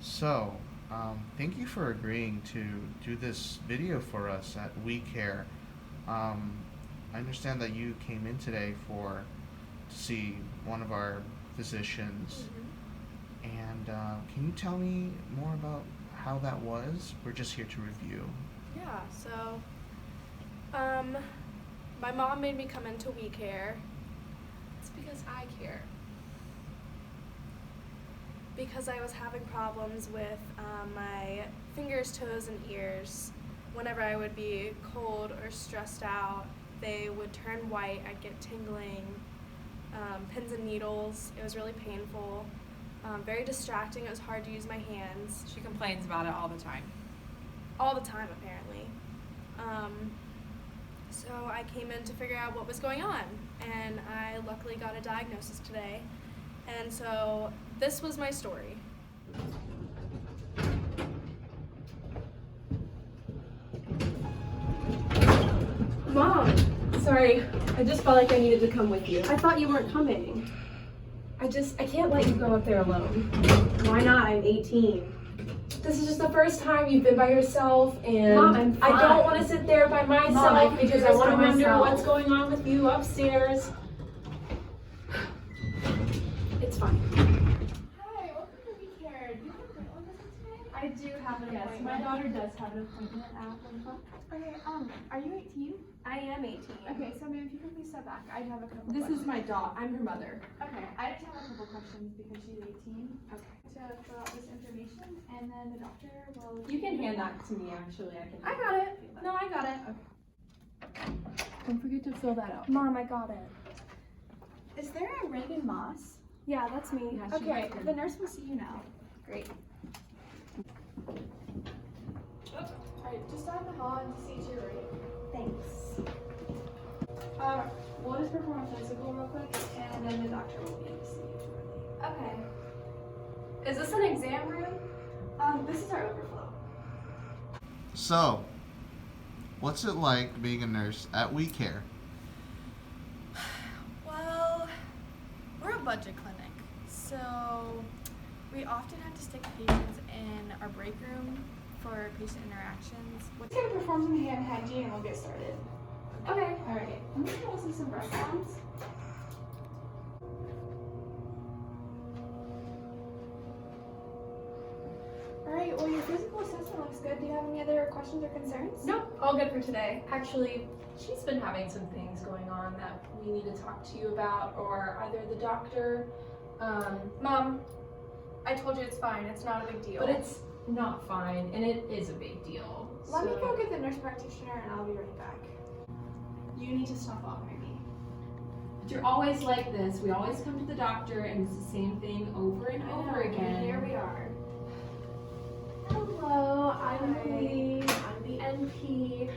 So, thank you for agreeing to do this video for us at We Care. Um, I understand that you came in today to see one of our physicians, and can you tell me more about how that was? We're just here to review. Yeah, so um, my mom made me come into We Care. It's because I care. Because I was having problems with my fingers, toes, and ears. Whenever I would be cold or stressed out, they would turn white. I'd get tingling, pins and needles. It was really painful, very distracting. It was hard to use my hands. She complains about it all the time. All the time, apparently. So I came in to figure out what was going on, and I luckily got a diagnosis today. And so this was my story. Mom! Sorry, I just felt like I needed to come with you. I thought you weren't coming. I can't let you go up there alone. Why not? I'm 18. This is just the first time you've been by yourself, and Mom, I'm fine. I don't want to sit there by myself Mom, I can do because I this want to by wonder myself. what's going on with you upstairs. It's fine. Hi, welcome to We Care. Do you have an appointment with us today? I do have an Yes, appointment. my daughter does have an appointment at 1 o'clock. Okay, are you 18? I am 18. Okay, so ma'am, if you could please step back, I have a couple This questions. is my daughter. I'm her mother. Okay, I just have a couple questions because she's 18. Okay. To fill out this information, and then the doctor will... You can hand that to me, actually. I got it. No, I got it. Don't forget to fill that out. Mom, I got it. Is there a Reagan Moss? Yeah, that's me. Yeah, she Okay, has to. the nurse will see you now. Great. Alright, just down the hall and to see to your right. Thanks. We'll just perform a physical real quick, and then the doctor will be in to see you shortly. Okay. Is this an exam room? This is our overflow. So, what's it like being a nurse at We Care? Well, we're a budget clinic, so we often have to stick patients in our break room for patient interactions. We're just gonna perform some hand hygiene and we'll get started. Okay. Alright, I'm just gonna listen to some breath sounds. Alright, well your physical assessment looks good. Do you have any other questions or concerns? Nope, all good for today. Actually, she's been having some things going on that we need to talk to you about, or either the doctor, Mom, I told you it's fine. It's not a big deal. but it's not fine, and it is a big deal. Let me go get the nurse practitioner and I'll be right back. You need to stop bothering me. But you're always like this. We always come to the doctor, and it's the same thing over and over again. Here we are. Hello, I'm Hi. Lee. I'm the NP.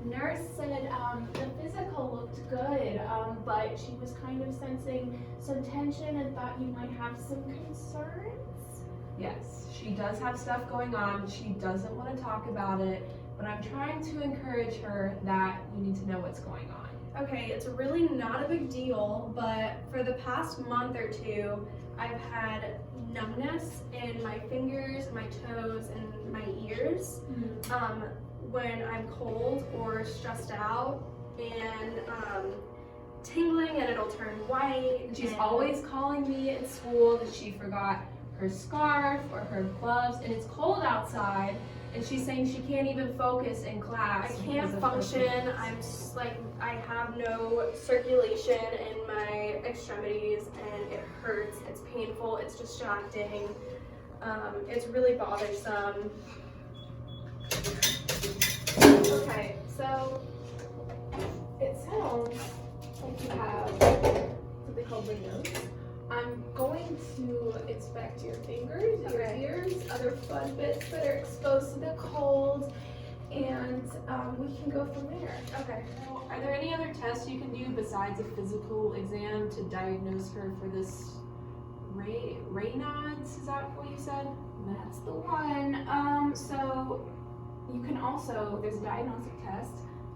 Nurse said the physical looked good, but she was kind of sensing some tension and thought you might have some concerns. Yes, she does have stuff going on. She doesn't want to talk about it, but I'm trying to encourage her that you need to know what's going on. Okay, it's really not a big deal, but for the past month or two, I've had numbness in my fingers, my toes, and my ears when I'm cold or stressed out, and tingling, and it'll turn white. She's and- always calling me at school that she forgot her scarf or her gloves, and it's cold outside, and she's saying she can't even focus in class. I because can't of her function. fingers. I have no circulation in my extremities, and it hurts. It's painful. It's distracting. It's really bothersome. Okay, so it sounds like you have something called Windows. I'm going to inspect your fingers, your ears, other fun bits that are exposed to the cold, and we can go from there. Okay. Now, are there any other tests you can do besides a physical exam to diagnose her for this Raynaud's? Is that what you said? That's the one. So you can also, there's a diagnostic test,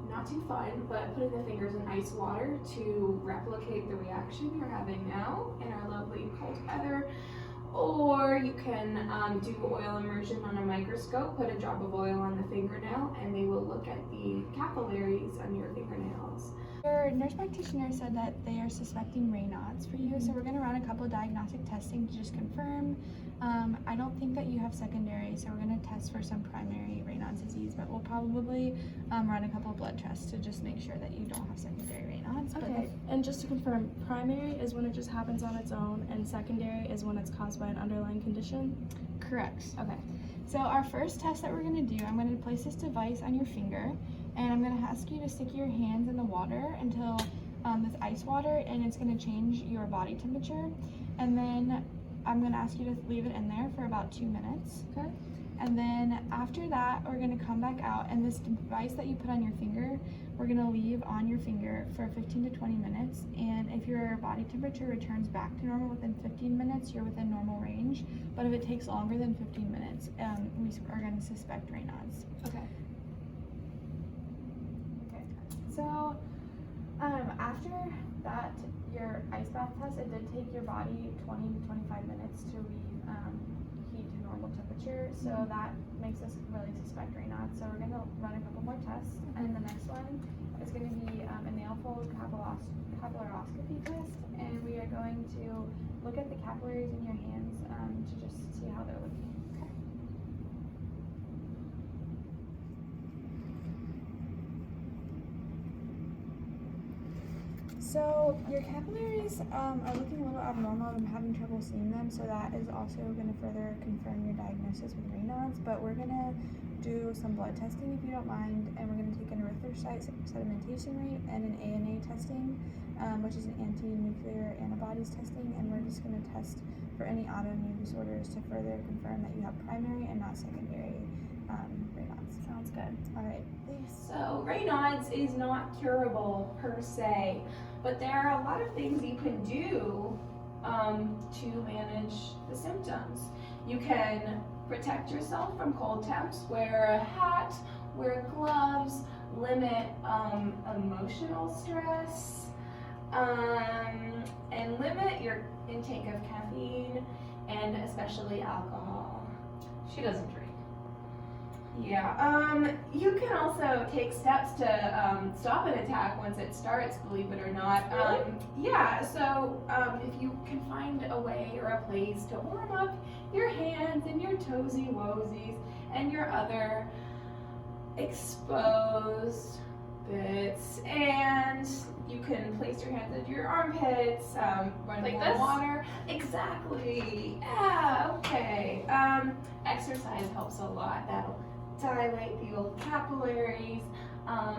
not too fun, but putting the fingers in ice water to replicate the reaction you're having now in our lovely cold weather. Or you can do oil immersion on a microscope, put a drop of oil on the fingernail, and they will look at the capillaries on your fingernails. Your nurse practitioner said that they are suspecting Raynaud's for you, so we're going to run a couple of diagnostic testing to just confirm. I don't think that you have secondary, so we're going to test for some primary Raynaud's disease, but we'll probably run a couple of blood tests to just make sure that you don't have secondary Raynaud's. Okay, and just to confirm, primary is when it just happens on its own, and secondary is when it's caused by an underlying condition? Correct. Okay. So our first test that we're going to do, I'm going to place this device on your finger, and I'm going to ask you to stick your hands in the water until this ice water, and it's going to change your body temperature. And then I'm going to ask you to leave it in there for about 2 minutes. Okay. And then after that, we're going to come back out, and this device that you put on your finger, we're going to leave on your finger for 15 to 20 minutes. And if your body temperature returns back to normal within 15 minutes, you're within normal range. But if it takes longer than 15 minutes, we are going to suspect Raynaud's. Okay. So, after that, your ice bath test, it did take your body 20 to 25 minutes to heat to normal temperature. So that makes us really suspect Raynaud's. So we're going to run a couple more tests. And the next one is going to be a nail fold capillaroscopy test. And we are going to look at the capillaries in your hands to just see how they're looking. So your capillaries are looking a little abnormal. I'm having trouble seeing them, so that is also going to further confirm your diagnosis with Raynaud's. But we're going to do some blood testing, if you don't mind, and we're going to take an erythrocyte sedimentation rate and an ANA testing, which is an anti-nuclear antibodies testing, and we're just going to test for any autoimmune disorders to further confirm that you have primary and not secondary Raynaud's. Sounds good. All right, thanks. So Raynaud's is not curable per se, but there are a lot of things you can do to manage the symptoms. You can protect yourself from cold temps, wear a hat, wear gloves, limit emotional stress, and limit your intake of caffeine and especially alcohol. She doesn't drink. Yeah, you can also take steps to stop an attack once it starts, believe it or not. Really? Yeah, so if you can find a way or a place to warm up your hands and your toesy woesies and your other exposed bits, and you can place your hands under your armpits, run Like warm this? water. Exactly. Yeah, okay. Exercise helps a lot. That'll dilate the old capillaries. Are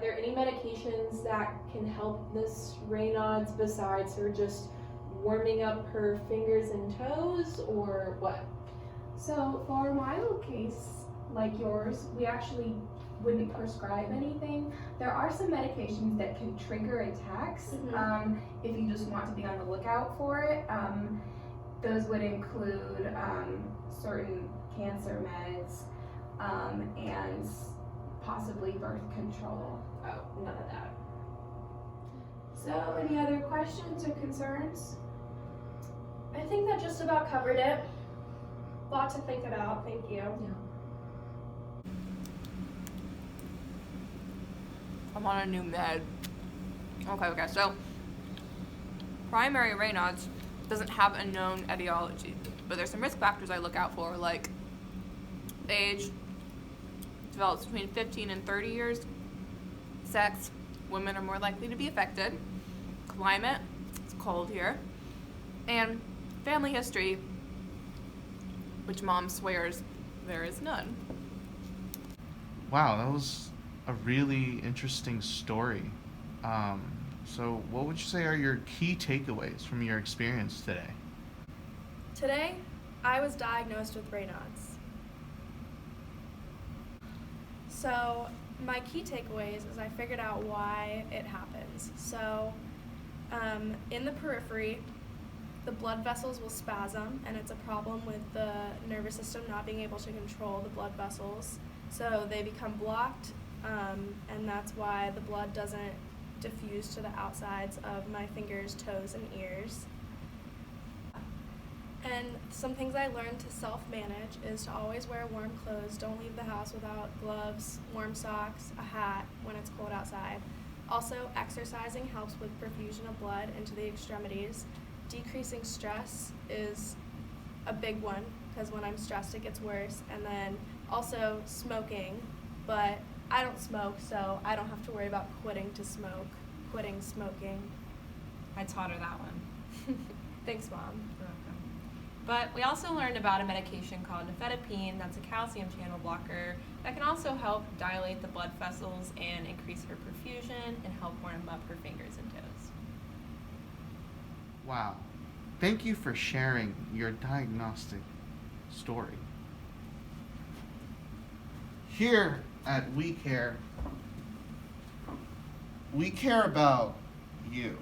there any medications that can help Miss Raynaud's besides her just warming up her fingers and toes, or what? So for a mild case like yours, we actually wouldn't prescribe anything. There are some medications that can trigger attacks if you just want to be on the lookout for it. Those would include certain cancer meds and possibly birth control. Oh, none of that. So any other questions or concerns? I think that just about covered it. Lot to think about. Thank you. I'm on a new med. Okay, so primary Raynaud's doesn't have a known etiology, but there's some risk factors I look out for, like age, develops between 15 and 30 years, sex, women are more likely to be affected, climate, it's cold here, and family history, which mom swears there is none. Wow, that was a really interesting story. So what would you say are your key takeaways from your experience today? Today, I was diagnosed with Raynaud's. So, my key takeaways is I figured out why it happens. So, in the periphery, the blood vessels will spasm, and it's a problem with the nervous system not being able to control the blood vessels. So they become blocked, and that's why the blood doesn't diffuse to the outsides of my fingers, toes, and ears. And some things I learned to self-manage is to always wear warm clothes. Don't leave the house without gloves, warm socks, a hat when it's cold outside. Also, exercising helps with perfusion of blood into the extremities. Decreasing stress is a big one because when I'm stressed it gets worse. And then also smoking, but I don't smoke, so I don't have to worry about quitting smoking. I taught her that one. Thanks, Mom. You're welcome. But we also learned about a medication called nifedipine that's a calcium channel blocker that can also help dilate the blood vessels and increase her perfusion and help warm up her fingers and toes. Wow. Thank you for sharing your diagnostic story. Here at We Care about you.